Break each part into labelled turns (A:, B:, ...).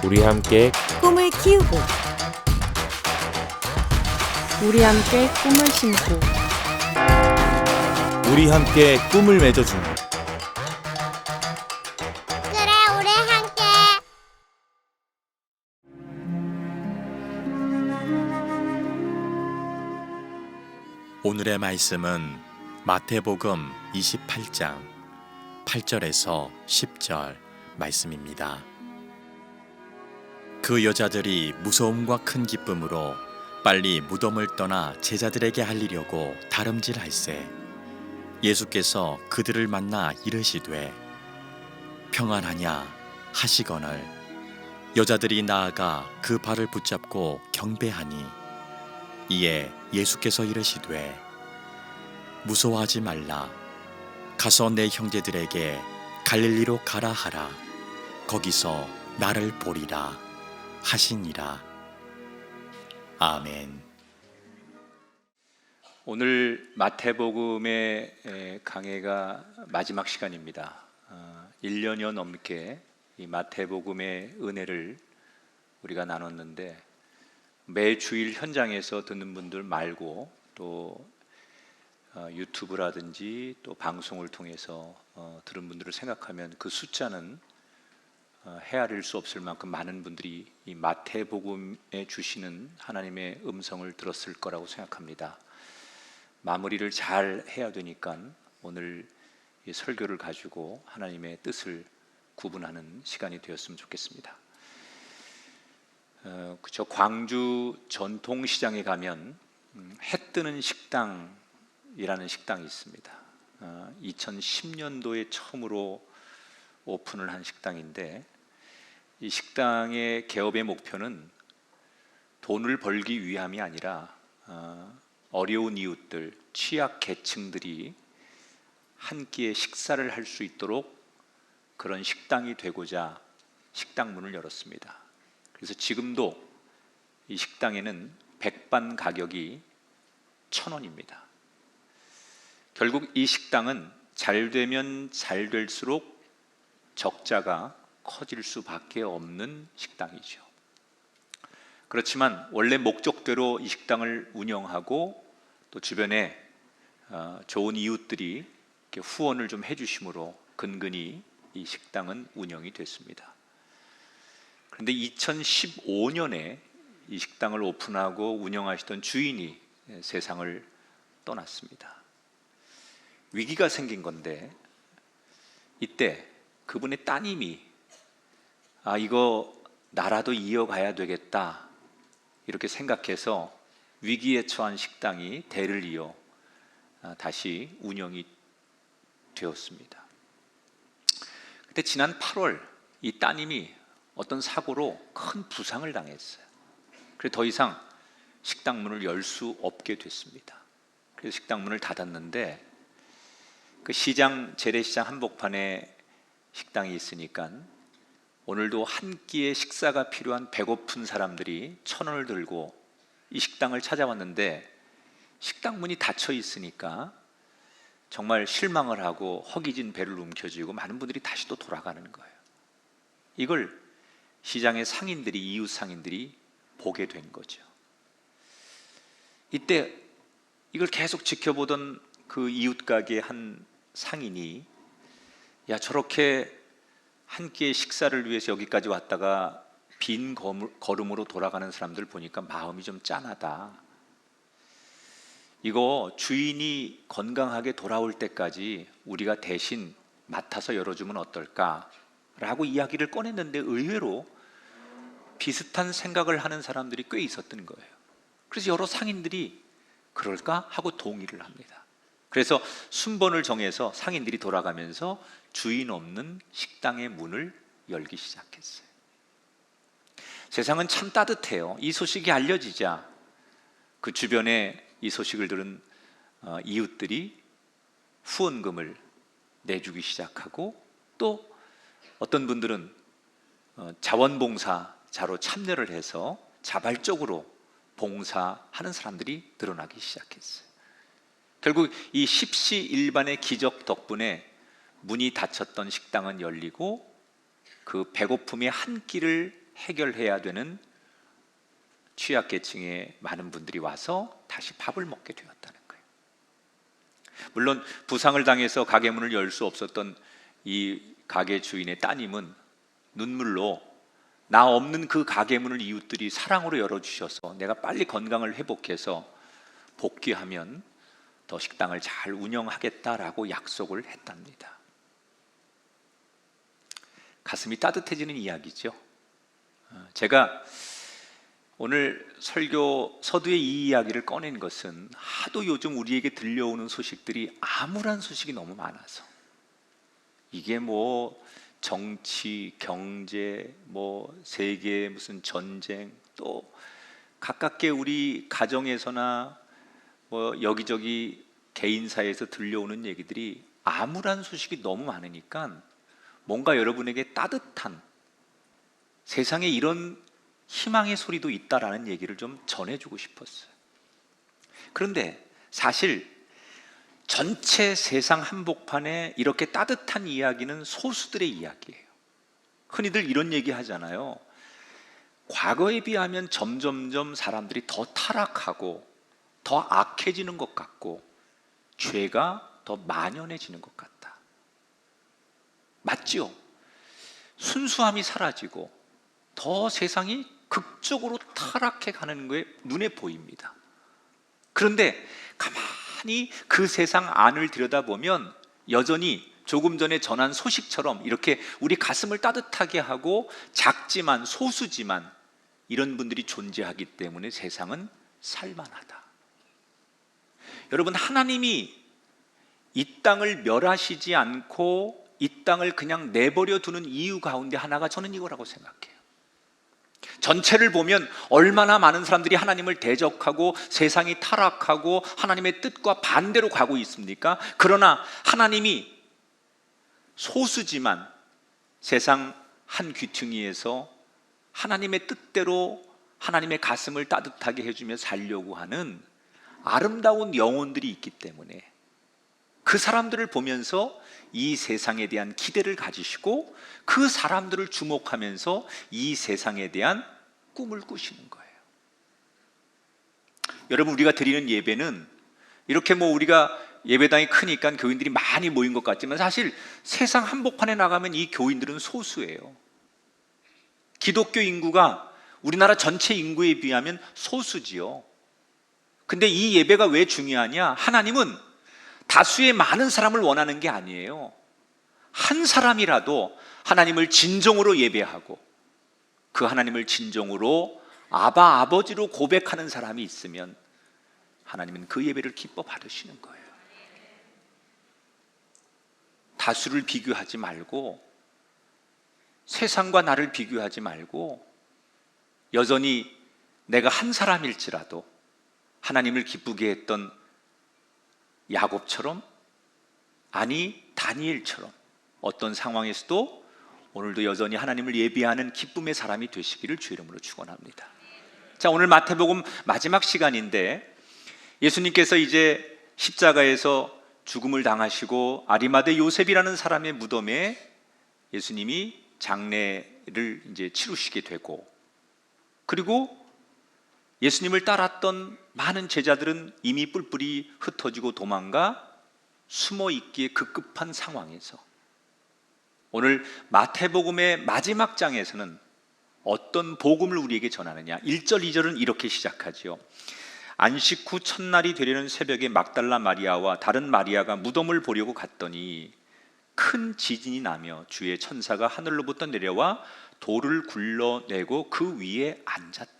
A: 우리 함께
B: 꿈을 키우고
C: 우리 함께 꿈을 심고
D: 우리 함께 꿈을 맺어주는
E: 그래, 우리 함께.
F: 오늘의 말씀은 마태복음 28장 8절에서 10절 말씀입니다. 그 여자들이 무서움과 큰 기쁨으로 빨리 무덤을 떠나 제자들에게 알리려고 다름질할세 예수께서 그들을 만나 이르시되 평안하냐 하시거늘 여자들이 나아가 그 발을 붙잡고 경배하니 이에 예수께서 이르시되 무서워하지 말라 가서 내 형제들에게 갈릴리로 가라 하라 거기서 나를 보리라 하시니라. 아멘.
G: 오늘 마태복음의 강해가 마지막 시간입니다. 1년여 넘게 이 마태복음의 은혜를 우리가 나눴는데 매 주일 현장에서 듣는 분들 말고 또 유튜브라든지 또 방송을 통해서 들은 분들을 생각하면 그 숫자는 헤아릴 수 없을 만큼 많은 분들이 이 마태복음에 주시는 하나님의 음성을 들었을 거라고 생각합니다. 마무리를 잘 해야 되니까 오늘 이 설교를 가지고 하나님의 뜻을 구분하는 시간이 되었으면 좋겠습니다. 그쵸, 광주 전통시장에 가면 해 뜨는 식당이라는 식당이 있습니다. 2010년도에 처음으로 오픈을 한 식당인데 이 식당의 개업의 목표는 돈을 벌기 위함이 아니라 어려운 이웃들, 취약 계층들이 한 끼의 식사를 할 수 있도록 그런 식당이 되고자 식당 문을 열었습니다. 그래서 지금도 이 식당에는 백반 가격이 1,000원입니다. 결국 이 식당은 잘 되면 잘 될수록 적자가 커질 수밖에 없는 식당이죠. 그렇지만 원래 목적대로 이 식당을 운영하고 또 주변에 좋은 이웃들이 이렇게 후원을 좀 해주심으로 근근히 이 식당은 운영이 됐습니다. 그런데 2015년에 이 식당을 오픈하고 운영하시던 주인이 세상을 떠났습니다. 위기가 생긴 건데 이때 그분의 따님이 이거 나라도 이어가야 되겠다 이렇게 생각해서 위기에 처한 식당이 대를 이어 다시 운영이 되었습니다. 그때 지난 8월 이 따님이 어떤 사고로 큰 부상을 당했어요. 그래서 더 이상 식당 문을 열 수 없게 됐습니다. 그래서 식당 문을 닫았는데 그 시장 재래시장 한복판에 식당이 있으니까 오늘도 한 끼의 식사가 필요한 배고픈 사람들이 1,000원을 들고 이 식당을 찾아왔는데 식당 문이 닫혀 있으니까 정말 실망을 하고 허기진 배를 움켜쥐고 많은 분들이 다시 또 돌아가는 거예요. 이걸 시장의 상인들이, 이웃 상인들이 보게 된 거죠. 이때 이걸 계속 지켜보던 그 이웃 가게 한 상인이 야, 저렇게 한 끼의 식사를 위해서 여기까지 왔다가 빈 걸음으로 돌아가는 사람들 보니까 마음이 좀 짠하다. 이거 주인이 건강하게 돌아올 때까지 우리가 대신 맡아서 열어주면 어떨까? 라고 이야기를 꺼냈는데 의외로 비슷한 생각을 하는 사람들이 꽤 있었던 거예요. 그래서 여러 상인들이 그럴까? 하고 동의를 합니다. 그래서 순번을 정해서 상인들이 돌아가면서 주인 없는 식당의 문을 열기 시작했어요. 세상은 참 따뜻해요. 이 소식이 알려지자 그 주변에 이 소식을 들은 이웃들이 후원금을 내주기 시작하고 또 어떤 분들은 자원봉사자로 참여를 해서 자발적으로 봉사하는 사람들이 늘어나기 시작했어요. 결국 이 십시일반의 기적 덕분에 문이 닫혔던 식당은 열리고 그 배고픔의 한 끼를 해결해야 되는 취약계층의 많은 분들이 와서 다시 밥을 먹게 되었다는 거예요. 물론 부상을 당해서 가게 문을 열 수 없었던 이 가게 주인의 따님은 눈물로 나 없는 그 가게 문을 이웃들이 사랑으로 열어주셔서 내가 빨리 건강을 회복해서 복귀하면 더 식당을 잘 운영하겠다라고 약속을 했답니다. 가슴이 따뜻해지는 이야기죠. 제가 오늘 설교 서두에 이 이야기를 꺼낸 것은 하도 요즘 우리에게 들려오는 소식들이 암울한 소식이 너무 많아서, 이게 뭐 정치, 경제, 뭐 세계 무슨 전쟁, 또 가깝게 우리 가정에서나 뭐 여기저기 개인사에서 들려오는 얘기들이 암울한 소식이 너무 많으니까 뭔가 여러분에게 따뜻한, 세상에 이런 희망의 소리도 있다라는 얘기를 좀 전해주고 싶었어요. 그런데 사실 전체 세상 한복판에 이렇게 따뜻한 이야기는 소수들의 이야기예요. 흔히들 이런 얘기 하잖아요. 과거에 비하면 점점점 사람들이 더 타락하고 더 악해지는 것 같고 죄가 더 만연해지는 것 같다. 맞죠? 순수함이 사라지고 더 세상이 극적으로 타락해 가는 게 눈에 보입니다. 그런데 가만히 그 세상 안을 들여다보면 여전히 조금 전에 전한 소식처럼 이렇게 우리 가슴을 따뜻하게 하고 작지만 소수지만 이런 분들이 존재하기 때문에 세상은 살만하다. 여러분, 하나님이 이 땅을 멸하시지 않고 이 땅을 그냥 내버려 두는 이유 가운데 하나가 저는 이거라고 생각해요. 전체를 보면 얼마나 많은 사람들이 하나님을 대적하고 세상이 타락하고 하나님의 뜻과 반대로 가고 있습니까? 그러나 하나님이 소수지만 세상 한 귀퉁이에서 하나님의 뜻대로 하나님의 가슴을 따뜻하게 해주며 살려고 하는 아름다운 영혼들이 있기 때문에 그 사람들을 보면서 이 세상에 대한 기대를 가지시고 그 사람들을 주목하면서 이 세상에 대한 꿈을 꾸시는 거예요. 여러분, 우리가 드리는 예배는 이렇게 뭐 우리가 예배당이 크니까 교인들이 많이 모인 것 같지만 사실 세상 한복판에 나가면 이 교인들은 소수예요. 기독교 인구가 우리나라 전체 인구에 비하면 소수지요. 근데 이 예배가 왜 중요하냐? 하나님은 다수의 많은 사람을 원하는 게 아니에요. 한 사람이라도 하나님을 진정으로 예배하고 그 하나님을 진정으로 아바 아버지로 고백하는 사람이 있으면 하나님은 그 예배를 기뻐 받으시는 거예요. 다수를 비교하지 말고 세상과 나를 비교하지 말고 여전히 내가 한 사람일지라도 하나님을 기쁘게 했던 야곱처럼, 아니 다니엘처럼 어떤 상황에서도 오늘도 여전히 하나님을 예배하는 기쁨의 사람이 되시기를 주 이름으로 축원합니다. 자, 오늘 마태복음 마지막 시간인데 예수님께서 이제 십자가에서 죽음을 당하시고 아리마대 요셉이라는 사람의 무덤에 예수님이 장례를 이제 치르시게 되고, 그리고 예수님을 따랐던 많은 제자들은 이미 뿔뿔이 흩어지고 도망가 숨어 있기에 급급한 상황에서 오늘 마태복음의 마지막 장에서는 어떤 복음을 우리에게 전하느냐? 1절, 2절은 이렇게 시작하지요. 안식 후 첫날이 되려는 새벽에 막달라 마리아와 다른 마리아가 무덤을 보려고 갔더니 큰 지진이 나며 주의 천사가 하늘로부터 내려와 돌을 굴러내고 그 위에 앉았다.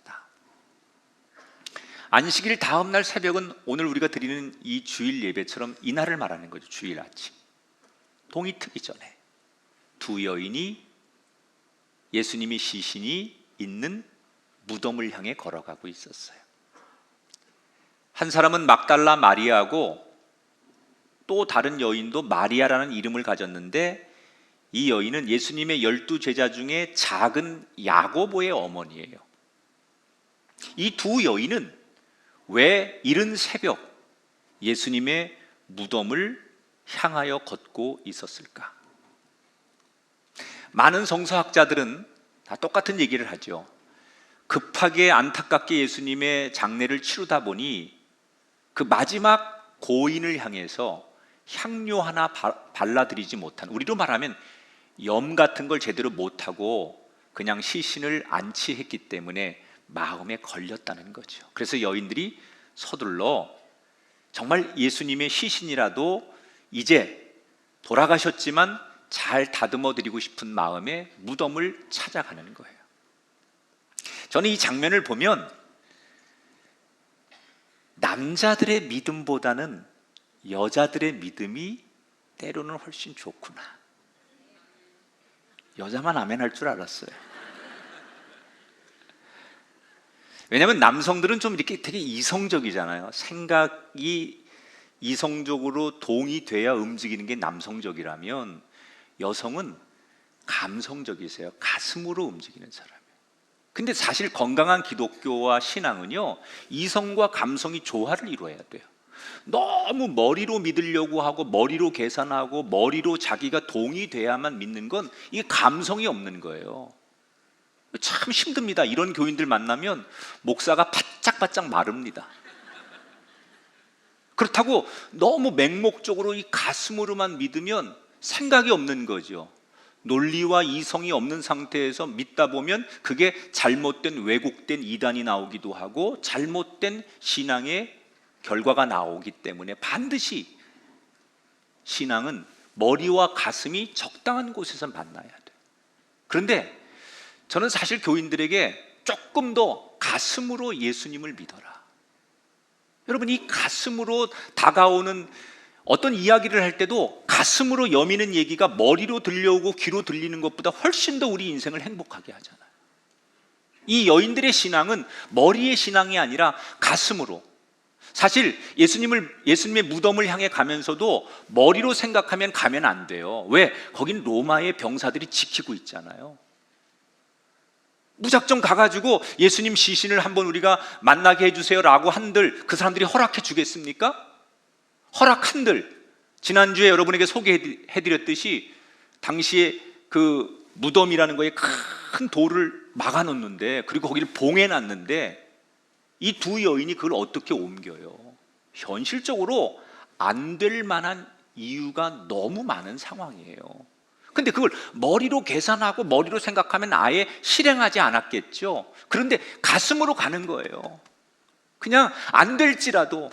G: 안식일 다음 날 새벽은 오늘 우리가 드리는 이 주일 예배처럼 이날을 말하는 거죠. 주일 아침 동이 트기 전에 두 여인이 예수님이 시신이 있는 무덤을 향해 걸어가고 있었어요. 한 사람은 막달라 마리아고 또 다른 여인도 마리아라는 이름을 가졌는데 이 여인은 예수님의 12제자 중에 작은 야고보의 어머니예요. 이 두 여인은 왜 이른 새벽 예수님의 무덤을 향하여 걷고 있었을까? 많은 성서학자들은 다 똑같은 얘기를 하죠. 급하게 안타깝게 예수님의 장례를 치르다 보니 그 마지막 고인을 향해서 향료 하나 발라드리지 못한, 우리로 말하면 염 같은 걸 제대로 못하고 그냥 시신을 안치했기 때문에 마음에 걸렸다는 거죠. 그래서 여인들이 서둘러 정말 예수님의 시신이라도 이제 돌아가셨지만 잘 다듬어 드리고 싶은 마음에 무덤을 찾아가는 거예요. 저는 이 장면을 보면 남자들의 믿음보다는 여자들의 믿음이 때로는 훨씬 좋구나. 여자만 아멘 할 줄 알았어요. 왜냐하면 남성들은 좀 이렇게 되게 이성적이잖아요. 생각이 이성적으로 동의돼야 움직이는 게 남성적이라면 여성은 감성적이세요. 가슴으로 움직이는 사람이에요. 근데 사실 건강한 기독교와 신앙은요, 이성과 감성이 조화를 이루어야 돼요. 너무 머리로 믿으려고 하고 머리로 계산하고 머리로 자기가 동의돼야만 믿는 건 이게 감성이 없는 거예요. 참 힘듭니다. 이런 교인들 만나면 목사가 바짝바짝 마릅니다. 그렇다고 너무 맹목적으로 이 가슴으로만 믿으면 생각이 없는 거죠. 논리와 이성이 없는 상태에서 믿다 보면 그게 잘못된 왜곡된 이단이 나오기도 하고 잘못된 신앙의 결과가 나오기 때문에 반드시 신앙은 머리와 가슴이 적당한 곳에서 만나야 돼요. 그런데 저는 사실 교인들에게 조금 더 가슴으로 예수님을 믿어라. 여러분, 이 가슴으로 다가오는 어떤 이야기를 할 때도 가슴으로 여미는 얘기가 머리로 들려오고 귀로 들리는 것보다 훨씬 더 우리 인생을 행복하게 하잖아요. 이 여인들의 신앙은 머리의 신앙이 아니라 가슴으로. 사실 예수님의 무덤을 향해 가면서도 머리로 생각하면 가면 안 돼요. 왜? 거긴 로마의 병사들이 지키고 있잖아요. 무작정 가가지고 예수님 시신을 한번 우리가 만나게 해주세요 라고 한들 그 사람들이 허락해 주겠습니까? 허락한들. 지난주에 여러분에게 소개해드렸듯이 당시에 그 무덤이라는 거에 큰 돌을 막아놓는데, 그리고 거기를 봉해놨는데 이 두 여인이 그걸 어떻게 옮겨요? 현실적으로 안 될 만한 이유가 너무 많은 상황이에요. 근데 그걸 머리로 계산하고 머리로 생각하면 아예 실행하지 않았겠죠. 그런데 가슴으로 가는 거예요. 그냥 안 될지라도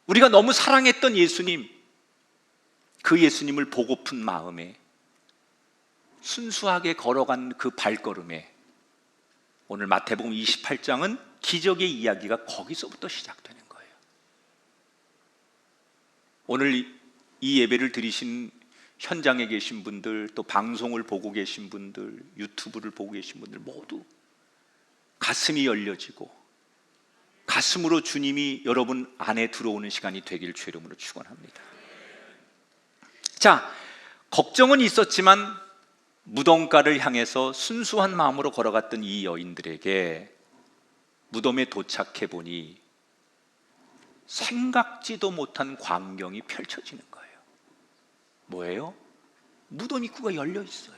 G: 우리가 너무 사랑했던 예수님, 그 예수님을 보고픈 마음에 순수하게 걸어간 그 발걸음에 오늘 마태복음 28장은 기적의 이야기가 거기서부터 시작되는 거예요. 오늘 이 예배를 드리신 현장에 계신 분들, 또 방송을 보고 계신 분들, 유튜브를 보고 계신 분들 모두 가슴이 열려지고 가슴으로 주님이 여러분 안에 들어오는 시간이 되길 주의 이름으로 축원합니다. 자, 걱정은 있었지만 무덤가를 향해서 순수한 마음으로 걸어갔던 이 여인들에게 무덤에 도착해 보니 생각지도 못한 광경이 펼쳐지는 거예요. 뭐예요? 무덤 입구가 열려 있어요.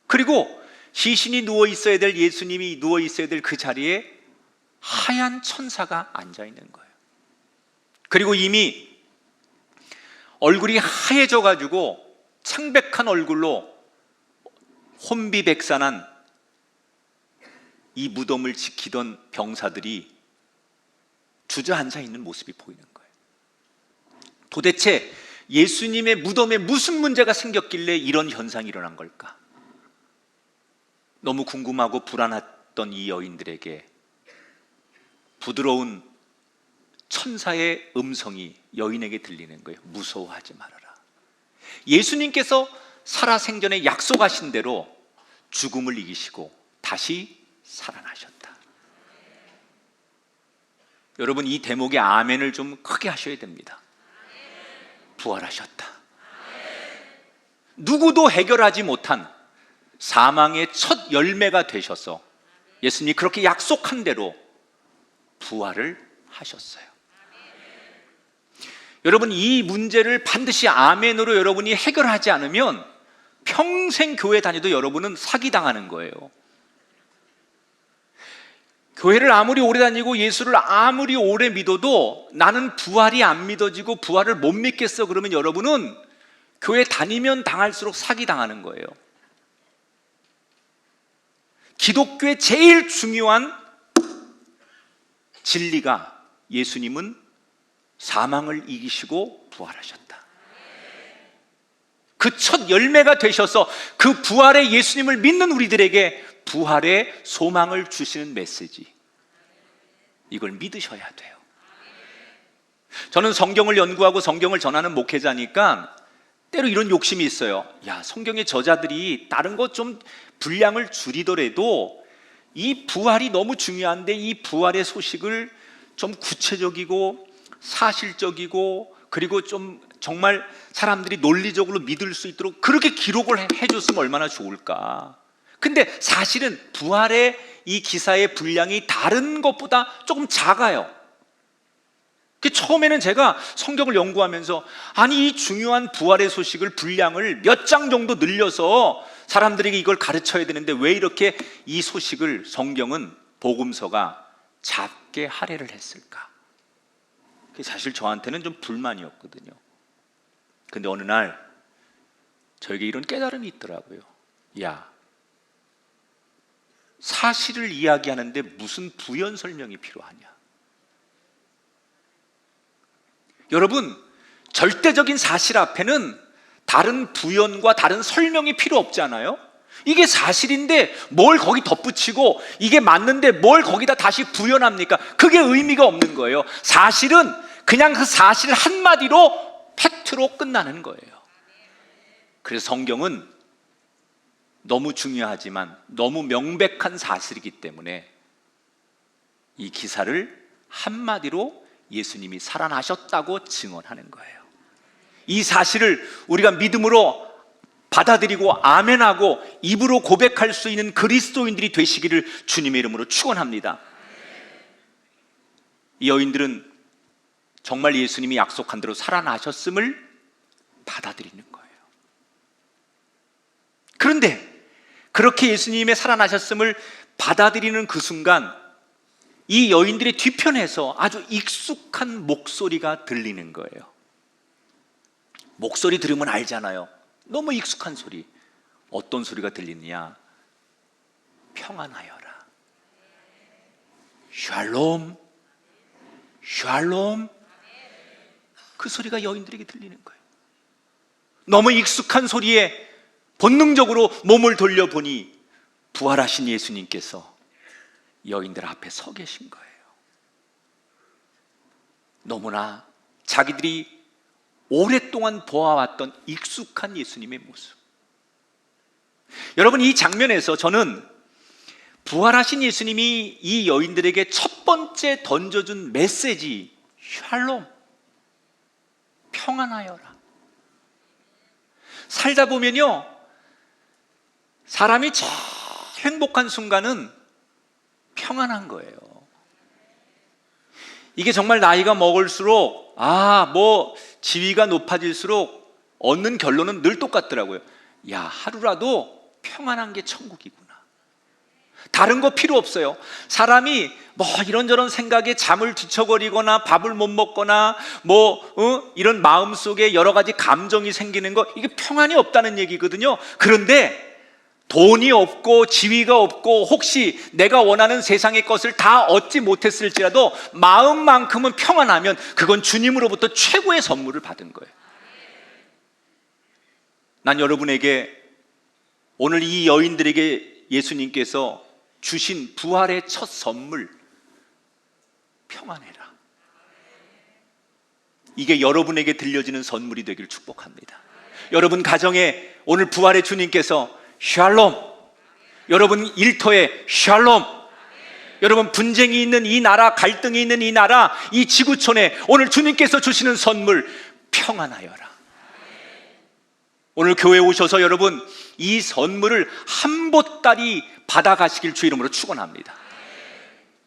G: 그리고 시신이 누워 있어야 될, 예수님이 누워 있어야 될 그 자리에 하얀 천사가 앉아 있는 거예요. 그리고 이미 얼굴이 하얘져 가지고 창백한 얼굴로 혼비백산한 이 무덤을 지키던 병사들이 주저앉아 있는 모습이 보이는 거예요. 도대체 예수님의 무덤에 무슨 문제가 생겼길래 이런 현상이 일어난 걸까? 너무 궁금하고 불안했던 이 여인들에게 부드러운 천사의 음성이 여인에게 들리는 거예요. 무서워하지 말아라. 예수님께서 살아생전에 약속하신 대로 죽음을 이기시고 다시 살아나셨다. 여러분, 이 대목의 아멘을 좀 크게 하셔야 됩니다. 부활하셨다. 누구도 해결하지 못한 사망의 첫 열매가 되셔서 예수님이 그렇게 약속한 대로 부활을 하셨어요. 여러분, 이 문제를 반드시 아멘으로 여러분이 해결하지 않으면 평생 교회 다녀도 여러분은 사기당하는 거예요. 교회를 아무리 오래 다니고 예수를 아무리 오래 믿어도 나는 부활이 안 믿어지고 부활을 못 믿겠어 그러면 여러분은 교회 다니면 당할수록 사기당하는 거예요. 기독교의 제일 중요한 진리가 예수님은 사망을 이기시고 부활하셨다. 그 첫 열매가 되셔서 그 부활의 예수님을 믿는 우리들에게 부활의 소망을 주시는 메시지, 이걸 믿으셔야 돼요. 저는 성경을 연구하고 성경을 전하는 목회자니까 때로 이런 욕심이 있어요. 야, 성경의 저자들이 다른 것 좀 분량을 줄이더라도 이 부활이 너무 중요한데 이 부활의 소식을 좀 구체적이고 사실적이고 그리고 좀 정말 사람들이 논리적으로 믿을 수 있도록 그렇게 기록을 해줬으면 얼마나 좋을까. 근데 사실은 부활의 이 기사의 분량이 다른 것보다 조금 작아요. 처음에는 제가 성경을 연구하면서 아니 이 중요한 부활의 소식을 분량을 몇 장 정도 늘려서 사람들에게 이걸 가르쳐야 되는데 왜 이렇게 이 소식을 성경은 복음서가 작게 할애를 했을까? 그게 사실 저한테는 좀 불만이었거든요. 근데 어느 날 저에게 이런 깨달음이 있더라고요. 야, 사실을 이야기하는데 무슨 부연 설명이 필요하냐? 여러분, 절대적인 사실 앞에는 다른 부연과 다른 설명이 필요 없잖아요. 이게 사실인데 뭘 거기 덧붙이고 이게 맞는데 뭘 거기다 다시 부연합니까? 그게 의미가 없는 거예요. 사실은 그냥 그 사실 한마디로 팩트로 끝나는 거예요. 그래서 성경은 너무 중요하지만 너무 명백한 사실이기 때문에 이 기사를 한마디로 예수님이 살아나셨다고 증언하는 거예요. 이 사실을 우리가 믿음으로 받아들이고 아멘하고 입으로 고백할 수 있는 그리스도인들이 되시기를 주님의 이름으로 축원합니다. 이 여인들은 정말 예수님이 약속한 대로 살아나셨음을 받아들이는 거예요. 그런데 그렇게 예수님의 살아나셨음을 받아들이는 그 순간 이 여인들의 뒤편에서 아주 익숙한 목소리가 들리는 거예요. 목소리 들으면 알잖아요. 너무 익숙한 소리. 어떤 소리가 들리느냐? 평안하여라. 샬롬, 샬롬. 그 소리가 여인들에게 들리는 거예요. 너무 익숙한 소리에 본능적으로 몸을 돌려보니 부활하신 예수님께서 여인들 앞에 서 계신 거예요. 너무나 자기들이 오랫동안 보아왔던 익숙한 예수님의 모습. 여러분, 이 장면에서 저는 부활하신 예수님이 이 여인들에게 첫 번째 던져준 메시지, 샬롬, 평안하여라. 살다 보면요, 사람이 제일 행복한 순간은 평안한 거예요. 이게 정말 나이가 먹을수록 지위가 높아질수록 얻는 결론은 늘 똑같더라고요. 야, 하루라도 평안한 게 천국이구나. 다른 거 필요 없어요. 사람이 이런저런 생각에 잠을 뒤척거리거나 밥을 못 먹거나 이런 마음속에 여러 가지 감정이 생기는 거, 이게 평안이 없다는 얘기거든요. 그런데 돈이 없고 지위가 없고 혹시 내가 원하는 세상의 것을 다 얻지 못했을지라도 마음만큼은 평안하면 그건 주님으로부터 최고의 선물을 받은 거예요. 난 여러분에게 오늘 이 여인들에게 예수님께서 주신 부활의 첫 선물, 평안해라. 이게 여러분에게 들려지는 선물이 되길 축복합니다. 여러분 가정에 오늘 부활의 주님께서 샬롬, 여러분 일터에 샬롬, 여러분 분쟁이 있는 이 나라, 갈등이 있는 이 나라, 이 지구촌에 오늘 주님께서 주시는 선물, 평안하여라. 오늘 교회에 오셔서 여러분 이 선물을 한 보따리 받아가시길 주 이름으로 축원합니다.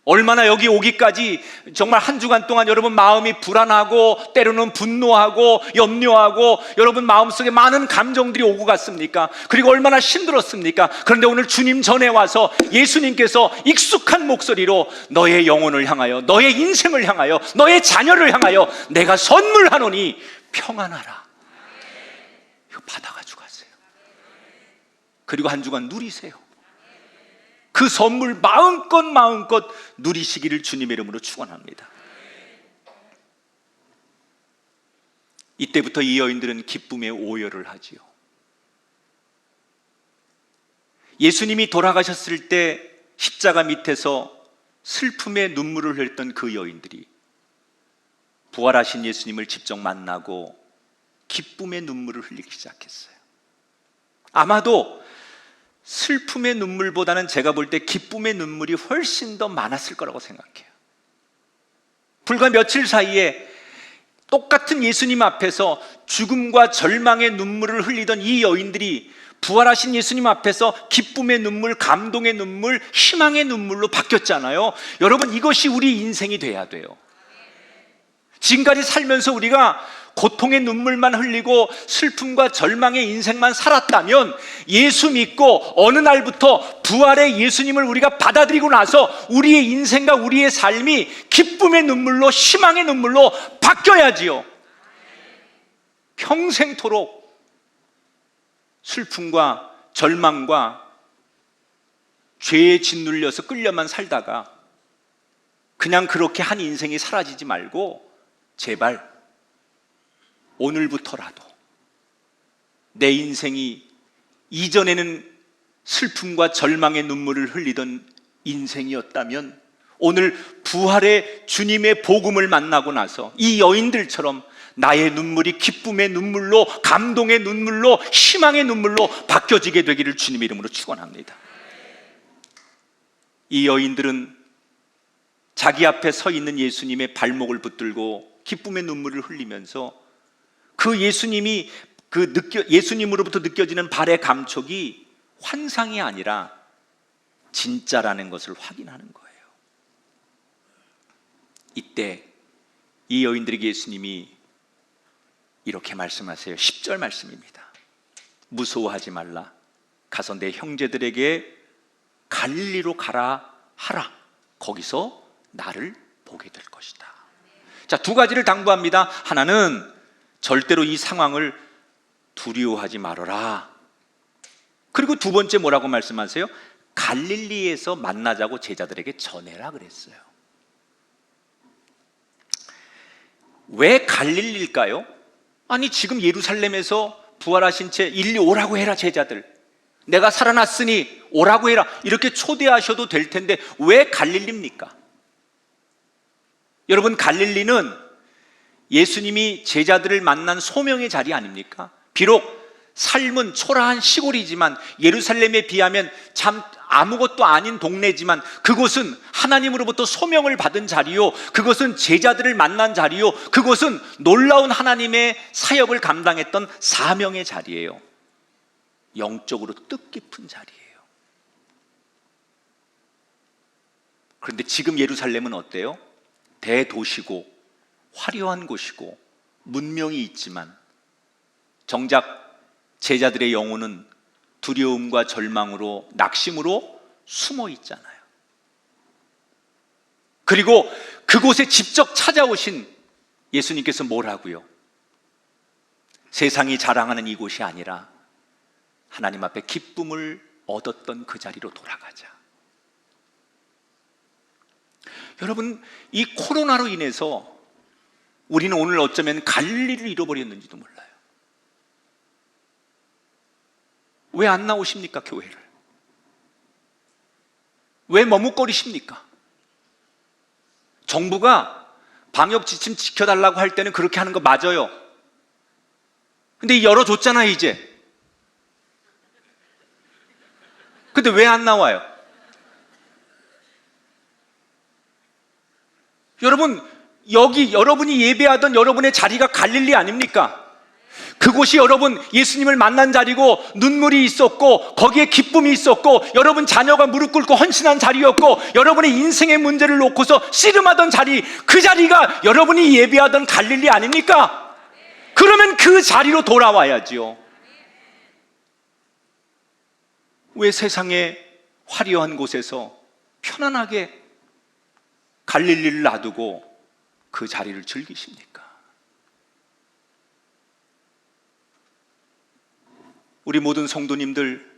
G: 얼마나 여기 오기까지 정말 한 주간 동안 여러분 마음이 불안하고 때로는 분노하고 염려하고 여러분 마음속에 많은 감정들이 오고 갔습니까? 그리고 얼마나 힘들었습니까? 그런데 오늘 주님 전에 와서 예수님께서 익숙한 목소리로 너의 영혼을 향하여, 너의 인생을 향하여, 너의 자녀를 향하여 내가 선물하노니 평안하라. 이거 받아가지고 가세요. 그리고 한 주간 누리세요. 그 선물 마음껏 누리시기를 주님의 이름으로 축원합니다. 이때부터 이 여인들은 기쁨에 오열을 하지요. 예수님이 돌아가셨을 때 십자가 밑에서 슬픔의 눈물을 흘렸던 그 여인들이 부활하신 예수님을 직접 만나고 기쁨의 눈물을 흘리기 시작했어요. 아마도 슬픔의 눈물보다는 제가 볼 때 기쁨의 눈물이 훨씬 더 많았을 거라고 생각해요. 불과 며칠 사이에 똑같은 예수님 앞에서 죽음과 절망의 눈물을 흘리던 이 여인들이 부활하신 예수님 앞에서 기쁨의 눈물, 감동의 눈물, 희망의 눈물로 바뀌었잖아요. 여러분, 이것이 우리 인생이 돼야 돼요. 지금까지 살면서 우리가 고통의 눈물만 흘리고 슬픔과 절망의 인생만 살았다면 예수 믿고 어느 날부터 부활의 예수님을 우리가 받아들이고 나서 우리의 인생과 우리의 삶이 기쁨의 눈물로, 희망의 눈물로 바뀌어야지요. 평생토록 슬픔과 절망과 죄에 짓눌려서 끌려만 살다가 그냥 그렇게 한 인생이 사라지지 말고 제발 오늘부터라도 내 인생이 이전에는 슬픔과 절망의 눈물을 흘리던 인생이었다면 오늘 부활의 주님의 복음을 만나고 나서 이 여인들처럼 나의 눈물이 기쁨의 눈물로, 감동의 눈물로, 희망의 눈물로 바뀌어지게 되기를 주님의 이름으로 축원합니다. 이 여인들은 자기 앞에 서 있는 예수님의 발목을 붙들고 기쁨의 눈물을 흘리면서 그 예수님이 예수님으로부터 느껴지는 발의 감촉이 환상이 아니라 진짜라는 것을 확인하는 거예요. 이때 이 여인들에게 예수님이 이렇게 말씀하세요. 10절 말씀입니다. 무서워하지 말라. 가서 내 형제들에게 갈릴리로 가라 하라. 거기서 나를 보게 될 것이다. 자, 두 가지를 당부합니다. 하나는 절대로 이 상황을 두려워하지 말아라. 그리고 두 번째 뭐라고 말씀하세요? 갈릴리에서 만나자고 제자들에게 전해라 그랬어요. 왜 갈릴리일까요? 아니, 지금 예루살렘에서 부활하신 채 일리 오라고 해라 제자들. 내가 살아났으니 오라고 해라. 이렇게 초대하셔도 될 텐데 왜 갈릴리입니까? 여러분, 갈릴리는 예수님이 제자들을 만난 소명의 자리 아닙니까? 비록 삶은 초라한 시골이지만 예루살렘에 비하면 참 아무것도 아닌 동네지만 그곳은 하나님으로부터 소명을 받은 자리요, 그것은 제자들을 만난 자리요, 그것은 놀라운 하나님의 사역을 감당했던 사명의 자리예요. 영적으로 뜻깊은 자리예요. 그런데 지금 예루살렘은 어때요? 대도시고 화려한 곳이고 문명이 있지만 정작 제자들의 영혼은 두려움과 절망으로, 낙심으로 숨어 있잖아요. 그리고 그곳에 직접 찾아오신 예수님께서 뭐라고요? 세상이 자랑하는 이곳이 아니라 하나님 앞에 기쁨을 얻었던 그 자리로 돌아가자. 여러분, 이 코로나로 인해서 우리는 오늘 어쩌면 갈릴리를 잃어버렸는지도 몰라요. 왜 안 나오십니까, 교회를? 왜 머뭇거리십니까? 정부가 방역 지침 지켜달라고 할 때는 그렇게 하는 거 맞아요. 근데 열어줬잖아요, 이제. 근데 왜 안 나와요? 여러분, 여기 여러분이 예배하던 여러분의 자리가 갈릴리 아닙니까? 그곳이 여러분 예수님을 만난 자리고 눈물이 있었고 거기에 기쁨이 있었고 여러분 자녀가 무릎 꿇고 헌신한 자리였고 여러분의 인생의 문제를 놓고서 씨름하던 자리, 그 자리가 여러분이 예배하던 갈릴리 아닙니까? 그러면 그 자리로 돌아와야지요. 왜 세상의 화려한 곳에서 편안하게 갈릴리를 놔두고 그 자리를 즐기십니까? 우리 모든 성도님들,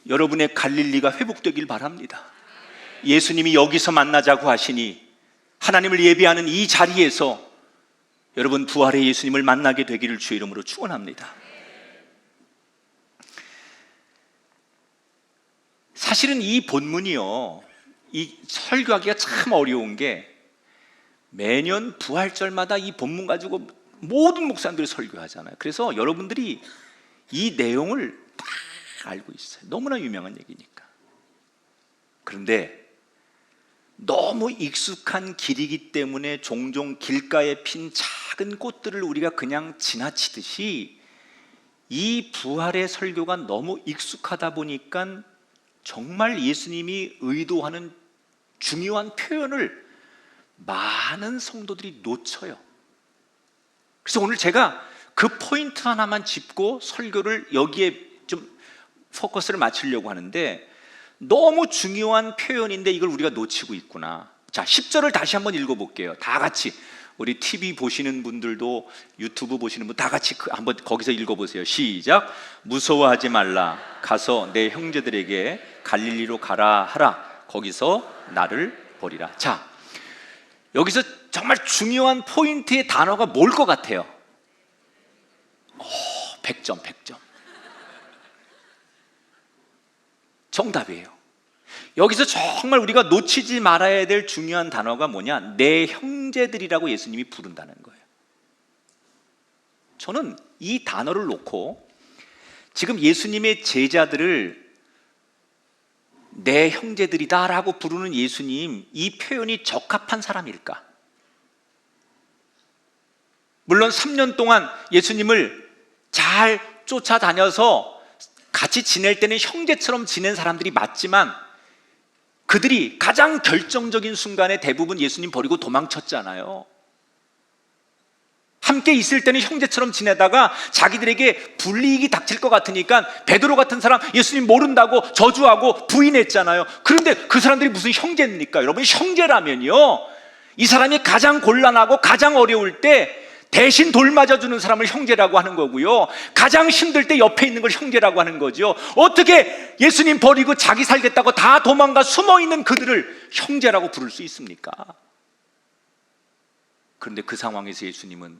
G: 여러분의 갈릴리가 회복되길 바랍니다. 예수님이 여기서 만나자고 하시니 하나님을 예배하는 이 자리에서 여러분 부활의 예수님을 만나게 되기를 주의 이름으로 축원합니다. 사실은 이 본문이요, 이 설교하기가 참 어려운 게 매년 부활절마다 이 본문 가지고 모든 목사님들이 설교하잖아요. 그래서 여러분들이 이 내용을 다 알고 있어요. 너무나 유명한 얘기니까. 그런데 너무 익숙한 길이기 때문에 종종 길가에 핀 작은 꽃들을 우리가 그냥 지나치듯이 이 부활의 설교가 너무 익숙하다 보니까 정말 예수님이 의도하는 중요한 표현을 많은 성도들이 놓쳐요. 그래서 오늘 제가 그 포인트 하나만 짚고 설교를 여기에 좀 포커스를 맞추려고 하는데, 너무 중요한 표현인데 이걸 우리가 놓치고 있구나. 자, 10절을 다시 한번 읽어볼게요. 다 같이. 우리 TV 보시는 분들도, 유튜브 보시는 분 다 같이 한번 거기서 읽어보세요. 시작. 무서워하지 말라. 가서 내 형제들에게 갈릴리로 가라 하라. 거기서 나를 보리라. 자, 여기서 정말 중요한 포인트의 단어가 뭘 것 같아요? 100점, 100점. 정답이에요. 여기서 정말 우리가 놓치지 말아야 될 중요한 단어가 뭐냐? 내 형제들이라고 예수님이 부른다는 거예요. 저는 이 단어를 놓고 지금 예수님의 제자들을 내 형제들이다라고 부르는 예수님, 이 표현이 적합한 사람일까? 물론 3년 동안 예수님을 잘 쫓아다녀서 같이 지낼 때는 형제처럼 지낸 사람들이 맞지만 그들이 가장 결정적인 순간에 대부분 예수님 버리고 도망쳤잖아요. 함께 있을 때는 형제처럼 지내다가 자기들에게 불이익이 닥칠 것 같으니까 베드로 같은 사람 예수님 모른다고 저주하고 부인했잖아요. 그런데 그 사람들이 무슨 형제입니까? 여러분, 형제라면요, 이 사람이 가장 곤란하고 가장 어려울 때 대신 돌맞아주는 사람을 형제라고 하는 거고요, 가장 힘들 때 옆에 있는 걸 형제라고 하는 거죠. 어떻게 예수님 버리고 자기 살겠다고 다 도망가 숨어있는 그들을 형제라고 부를 수 있습니까? 그런데 그 상황에서 예수님은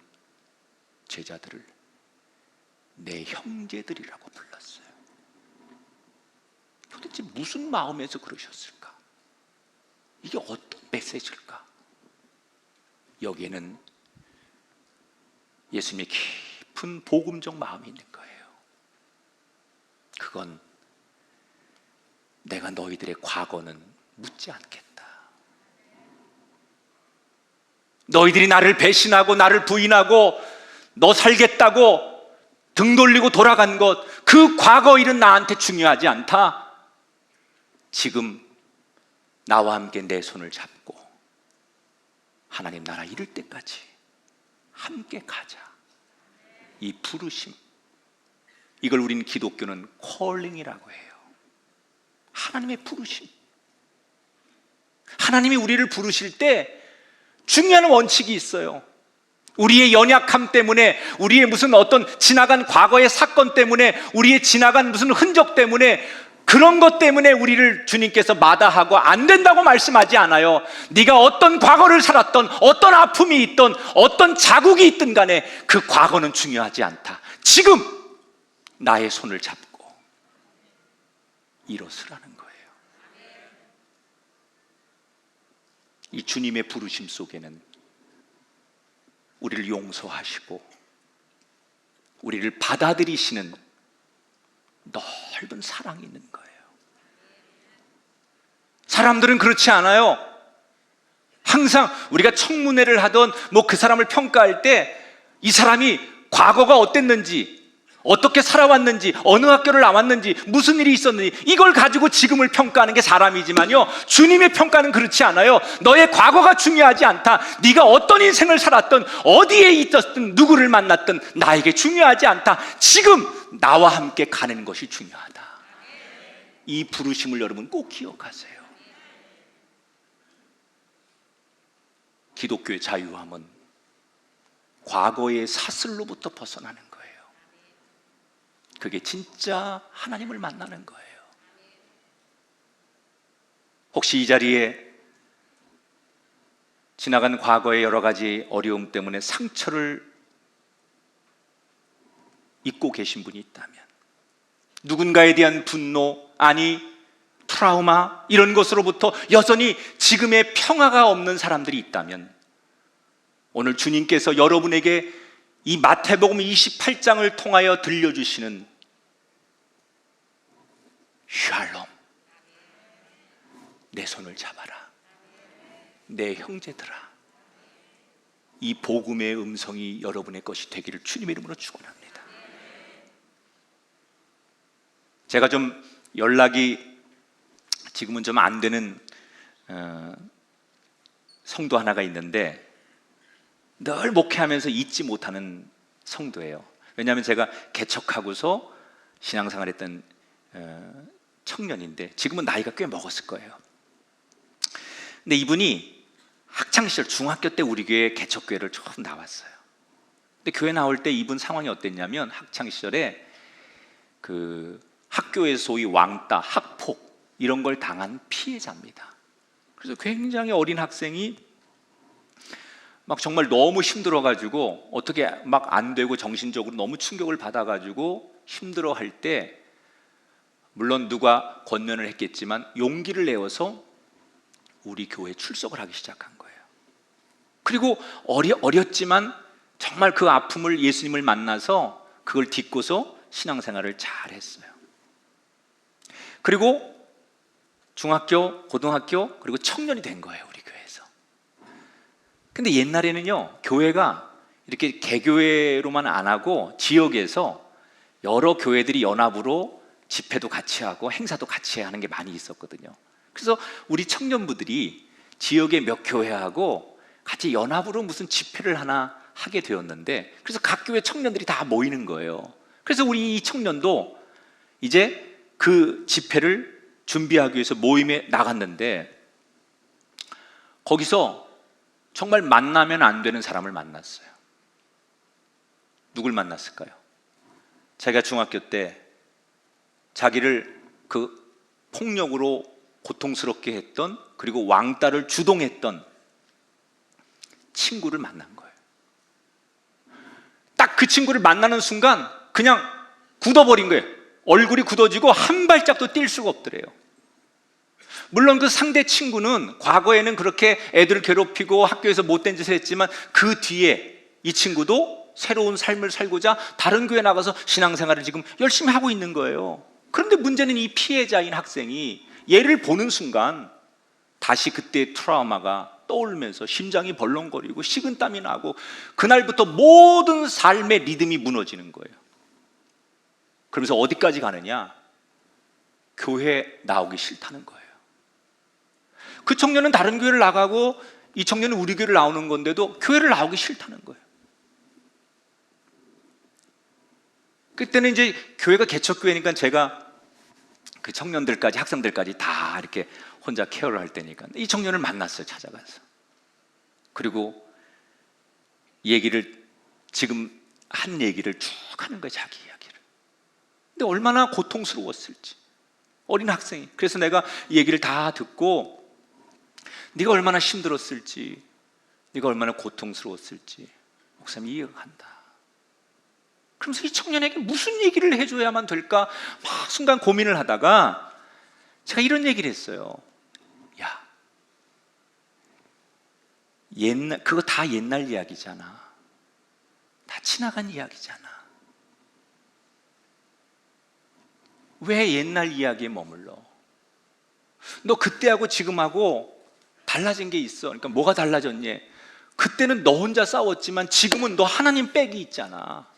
G: 제자들을 내 형제들이라고 불렀어요. 도대체 무슨 마음에서 그러셨을까? 이게 어떤 메시지일까? 여기에는 예수님의 깊은 복음적 마음이 있는 거예요. 그건 내가 너희들의 과거는 묻지 않겠다. 너희들이 나를 배신하고 나를 부인하고 너 살겠다고 등 돌리고 돌아간 것, 그 과거 일은 나한테 중요하지 않다. 지금 나와 함께 내 손을 잡고 하나님 나라 이룰 때까지 함께 가자. 이 부르심, 이걸 우린 기독교는 콜링이라고 해요. 하나님의 부르심. 하나님이 우리를 부르실 때 중요한 원칙이 있어요. 우리의 연약함 때문에, 우리의 무슨 어떤 지나간 과거의 사건 때문에, 우리의 지나간 무슨 흔적 때문에, 그런 것 때문에 우리를 주님께서 마다하고 안 된다고 말씀하지 않아요. 네가 어떤 과거를 살았던, 어떤 아픔이 있던, 어떤 자국이 있든 간에 그 과거는 중요하지 않다. 지금 나의 손을 잡고 일어서라는 거예요. 이 주님의 부르심 속에는 우리를 용서하시고 우리를 받아들이시는 넓은 사랑이 있는 거예요. 사람들은 그렇지 않아요. 항상 우리가 청문회를 하던 그 사람을 평가할 때 이 사람이 과거가 어땠는지, 어떻게 살아왔는지, 어느 학교를 나왔는지, 무슨 일이 있었는지 이걸 가지고 지금을 평가하는 게 사람이지만요, 주님의 평가는 그렇지 않아요. 너의 과거가 중요하지 않다. 네가 어떤 인생을 살았든, 어디에 있었든, 누구를 만났든 나에게 중요하지 않다. 지금 나와 함께 가는 것이 중요하다. 이 부르심을 여러분 꼭 기억하세요. 기독교의 자유함은 과거의 사슬로부터 벗어나는 거예요. 그게 진짜 하나님을 만나는 거예요. 혹시 이 자리에 지나간 과거의 여러 가지 어려움 때문에 상처를 입고 계신 분이 있다면, 누군가에 대한 분노, 아니 트라우마 이런 것으로부터 여전히 지금의 평화가 없는 사람들이 있다면, 오늘 주님께서 여러분에게 이 마태복음 28장을 통하여 들려주시는 샬롬, 내 손을 잡아라, 내 형제들아, 이 복음의 음성이 여러분의 것이 되기를 주님의 이름으로 축원합니다. 제가 좀 연락이 지금은 좀 안 되는 성도 하나가 있는데, 늘 목회하면서 잊지 못하는 성도예요. 왜냐하면 제가 개척하고서 신앙생활 했던 청년인데, 지금은 나이가 꽤 먹었을 거예요. 근데 이분이 학창시절 중학교 때 우리 교회 개척교회를 처음 나왔어요. 근데 교회 나올 때 이분 상황이 어땠냐면, 학창시절에 그 학교에서 소위 왕따, 학폭 이런 걸 당한 피해자입니다. 그래서 굉장히 어린 학생이 막 정말 너무 힘들어가지고 어떻게 막 안 되고 정신적으로 너무 충격을 받아가지고 힘들어할 때, 물론 누가 권면을 했겠지만 용기를 내어서 우리 교회에 출석을 하기 시작한 거예요. 그리고 어렸지만 정말 그 아픔을, 예수님을 만나서 그걸 딛고서 신앙생활을 잘 했어요. 그리고 중학교, 고등학교, 그리고 청년이 된 거예요, 우리 교회에서. 근데 옛날에는요, 교회가 이렇게 개교회로만 안 하고 지역에서 여러 교회들이 연합으로 집회도 같이 하고 행사도 같이 하는 게 많이 있었거든요. 그래서 우리 청년부들이 지역의 몇 교회하고 같이 연합으로 무슨 집회를 하나 하게 되었는데, 그래서 각 교회 청년들이 다 모이는 거예요. 그래서 우리 이 청년도 이제 그 집회를 준비하기 위해서 모임에 나갔는데, 거기서 정말 만나면 안 되는 사람을 만났어요. 누굴 만났을까요? 자기가 중학교 때 자기를 그 폭력으로 고통스럽게 했던, 그리고 왕따를 주동했던 친구를 만난 거예요. 딱 그 친구를 만나는 순간 그냥 굳어버린 거예요. 얼굴이 굳어지고 한 발짝도 뛸 수가 없더래요. 물론 그 상대 친구는 과거에는 그렇게 애들을 괴롭히고 학교에서 못된 짓을 했지만, 그 뒤에 이 친구도 새로운 삶을 살고자 다른 교회에 나가서 신앙생활을 지금 열심히 하고 있는 거예요. 그런데 문제는 이 피해자인 학생이 얘를 보는 순간 다시 그때의 트라우마가 떠오르면서 심장이 벌렁거리고 식은땀이 나고, 그날부터 모든 삶의 리듬이 무너지는 거예요. 그러면서 어디까지 가느냐? 교회 나오기 싫다는 거예요. 그 청년은 다른 교회를 나가고 이 청년은 우리 교회를 나오는 건데도 교회를 나오기 싫다는 거예요. 그때는 이제 교회가 개척교회니까 제가 그 청년들까지, 학생들까지 다 이렇게 혼자 케어를 할 때니까 이 청년을 만났어요, 찾아가서. 그리고 얘기를, 지금 한 얘기를 쭉 하는 거예요, 자기 이야기를. 근데 얼마나 고통스러웠을지, 어린 학생이. 그래서 내가 이 얘기를 다 듣고, 네가 얼마나 힘들었을지, 네가 얼마나 고통스러웠을지 목사님 이해가 간다. 그러면서 이 청년에게 무슨 얘기를 해줘야만 될까 막 순간 고민을 하다가 제가 이런 얘기를 했어요. 야, 그거 다 옛날 이야기잖아. 다 지나간 이야기잖아. 왜 옛날 이야기에 머물러? 너 그때하고 지금하고 달라진 게 있어. 그러니까 뭐가 달라졌니? 그때는 너 혼자 싸웠지만 지금은 너 하나님 백이 있잖아.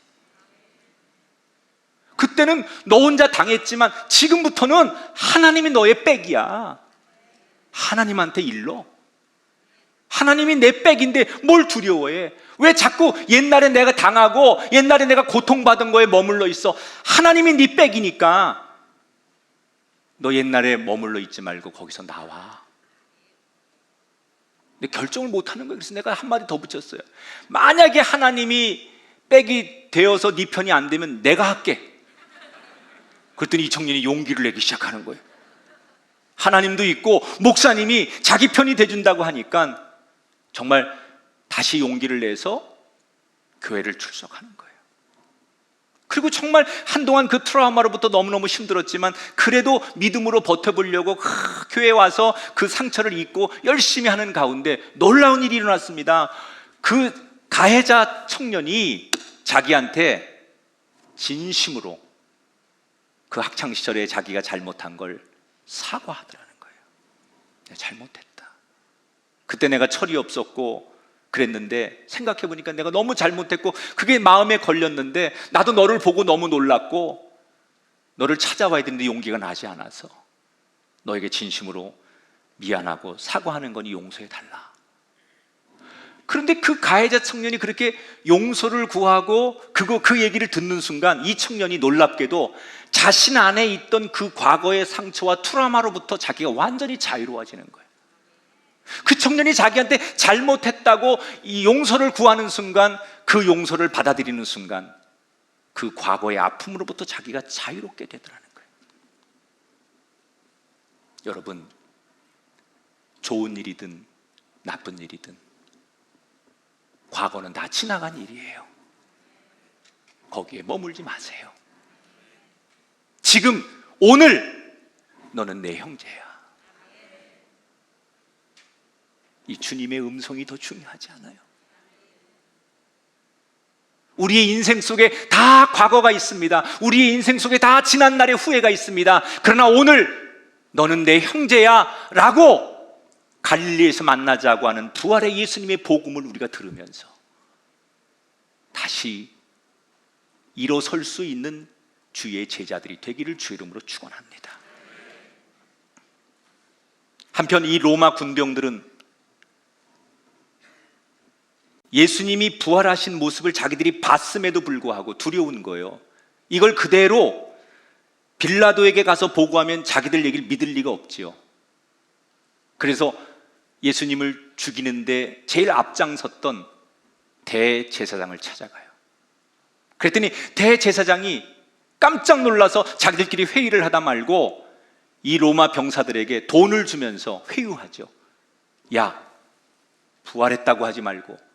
G: 그때는 너 혼자 당했지만 지금부터는 하나님이 너의 백이야. 하나님한테 일러. 하나님이 내 백인데 뭘 두려워해? 왜 자꾸 옛날에 내가 당하고 옛날에 내가 고통받은 거에 머물러 있어? 하나님이 네 백이니까 너 옛날에 머물러 있지 말고 거기서 나와. 근데 결정을 못하는 거예요. 그래서 내가 한마디 더 붙였어요. 만약에 하나님이 백이 되어서 네 편이 안 되면 내가 할게. 그랬더니 이 청년이 용기를 내기 시작하는 거예요. 하나님도 있고 목사님이 자기 편이 돼준다고 하니까 정말 다시 용기를 내서 교회를 출석하는 거예요. 그리고 정말 한동안 그 트라우마로부터 너무너무 힘들었지만 그래도 믿음으로 버텨보려고 교회에 와서 그 상처를 잊고 열심히 하는 가운데 놀라운 일이 일어났습니다. 그 가해자 청년이 자기한테 진심으로 그 학창시절에 자기가 잘못한 걸 사과하더라는 거예요. 내가 잘못했다. 그때 내가 철이 없었고 그랬는데 생각해보니까 내가 너무 잘못했고 그게 마음에 걸렸는데 나도 너를 보고 너무 놀랐고 너를 찾아와야 되는데 용기가 나지 않아서 너에게 진심으로 미안하고 사과하는 거니 용서해달라. 그런데 그 가해자 청년이 그렇게 용서를 구하고 그 얘기를 듣는 순간 이 청년이 놀랍게도 자신 안에 있던 그 과거의 상처와 트라우마로부터 자기가 완전히 자유로워지는 거예요. 그 청년이 자기한테 잘못했다고 이 용서를 구하는 순간, 그 용서를 받아들이는 순간 그 과거의 아픔으로부터 자기가 자유롭게 되더라는 거예요. 여러분, 좋은 일이든 나쁜 일이든 과거는 다 지나간 일이에요. 거기에 머물지 마세요. 지금 오늘 너는 내 형제야. 이 주님의 음성이 더 중요하지 않아요? 우리의 인생 속에 다 과거가 있습니다. 우리의 인생 속에 다 지난날의 후회가 있습니다. 그러나 오늘 너는 내 형제야 라고 갈릴리에서 만나자고 하는 부활의 예수님의 복음을 우리가 들으면서 다시 일어설 수 있는 주의 제자들이 되기를 주의 이름으로 축원합니다. 한편 이 로마 군병들은 예수님이 부활하신 모습을 자기들이 봤음에도 불구하고 두려운 거예요. 이걸 그대로 빌라도에게 가서 보고하면 자기들 얘기를 믿을 리가 없지요. 그래서 예수님을 죽이는데 제일 앞장섰던 대제사장을 찾아가요. 그랬더니 대제사장이 깜짝 놀라서 자기들끼리 회의를 하다 말고 이 로마 병사들에게 돈을 주면서 회유하죠. 야, 부활했다고 하지 말고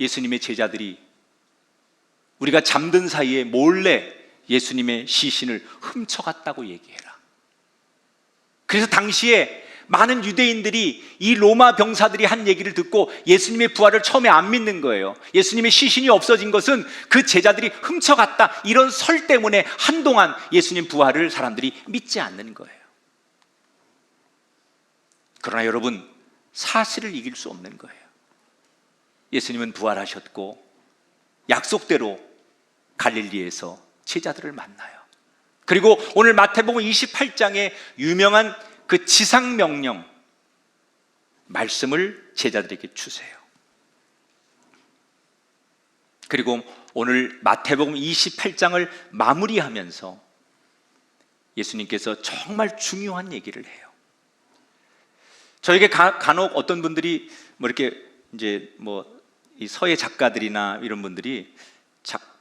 G: 예수님의 제자들이 우리가 잠든 사이에 몰래 예수님의 시신을 훔쳐갔다고 얘기해라. 그래서 당시에 많은 유대인들이 이 로마 병사들이 한 얘기를 듣고 예수님의 부활을 처음에 안 믿는 거예요. 예수님의 시신이 없어진 것은 그 제자들이 훔쳐갔다, 이런 설 때문에 한동안 예수님 부활을 사람들이 믿지 않는 거예요. 그러나 여러분, 사실을 이길 수 없는 거예요. 예수님은 부활하셨고 약속대로 갈릴리에서 제자들을 만나요. 그리고 오늘 마태복음 28장에 유명한 그 지상명령 말씀을 제자들에게 주세요. 그리고 오늘 마태복음 28장을 마무리하면서 예수님께서 정말 중요한 얘기를 해요. 저에게 간혹 어떤 분들이 이 서예 작가들이나 이런 분들이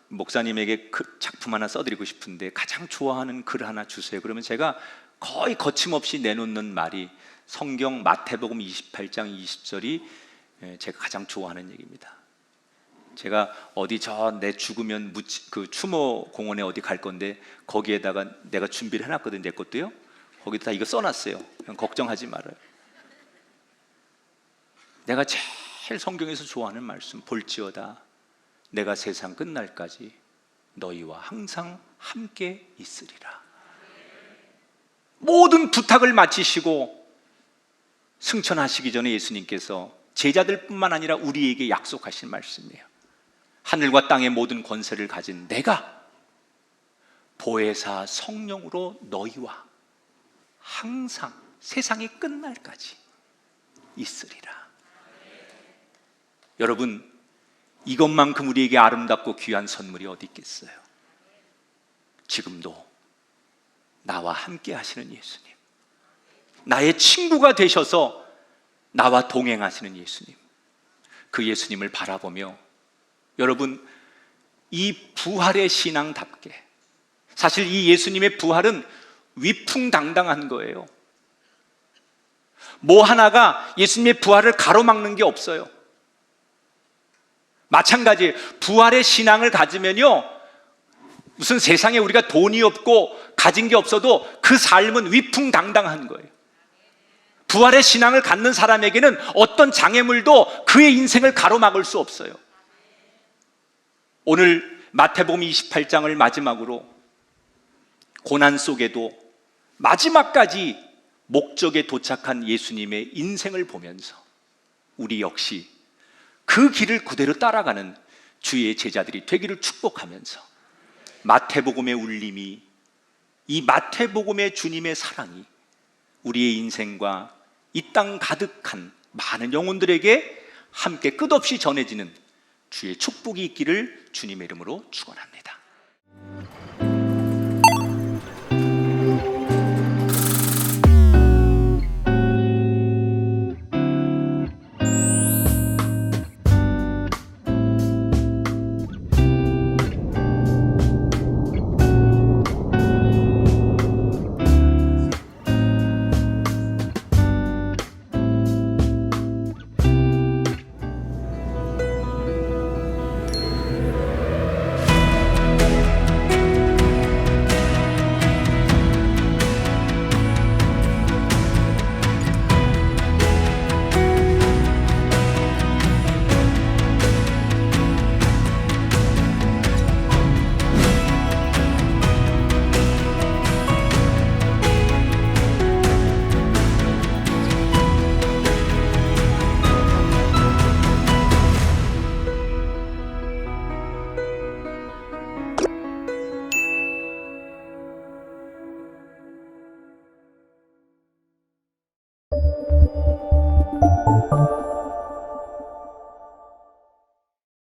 G: 목사님에게 작품 하나 써드리고 싶은데 가장 좋아하는 글 하나 주세요. 그러면 제가 거의 거침없이 내놓는 말이 성경 마태복음 28장 20절이 제가 가장 좋아하는 얘기입니다. 제가 어디 내 죽으면 그 추모 공원에 어디 갈 건데 거기에다가 내가 준비를 해놨거든요. 내 것도요. 거기다 이거 써놨어요. 그냥 걱정하지 말아요. 내가 제일 성경에서 좋아하는 말씀, 볼지어다 내가 세상 끝날까지 너희와 항상 함께 있으리라. 모든 부탁을 마치시고 승천하시기 전에 예수님께서 제자들뿐만 아니라 우리에게 약속하신 말씀이에요. 하늘과 땅의 모든 권세를 가진 내가 보혜사 성령으로 너희와 항상 세상이 끝날까지 있으리라. 여러분, 이것만큼 우리에게 아름답고 귀한 선물이 어디 있겠어요? 지금도 나와 함께 하시는 예수님, 나의 친구가 되셔서 나와 동행하시는 예수님, 그 예수님을 바라보며 여러분, 이 부활의 신앙답게, 사실 이 예수님의 부활은 위풍당당한 거예요. 뭐 하나가 예수님의 부활을 가로막는 게 없어요. 마찬가지, 부활의 신앙을 가지면요, 무슨 세상에 우리가 돈이 없고 가진 게 없어도 그 삶은 위풍당당한 거예요. 부활의 신앙을 갖는 사람에게는 어떤 장애물도 그의 인생을 가로막을 수 없어요. 오늘 마태복음 28장을 마지막으로 고난 속에도 마지막까지 목적에 도착한 예수님의 인생을 보면서 우리 역시 그 길을 그대로 따라가는 주의 제자들이 되기를 축복하면서 마태복음의 울림이, 이 마태복음의 주님의 사랑이 우리의 인생과 이 땅 가득한 많은 영혼들에게 함께 끝없이 전해지는 주의 축복이 있기를 주님의 이름으로 축원합니다.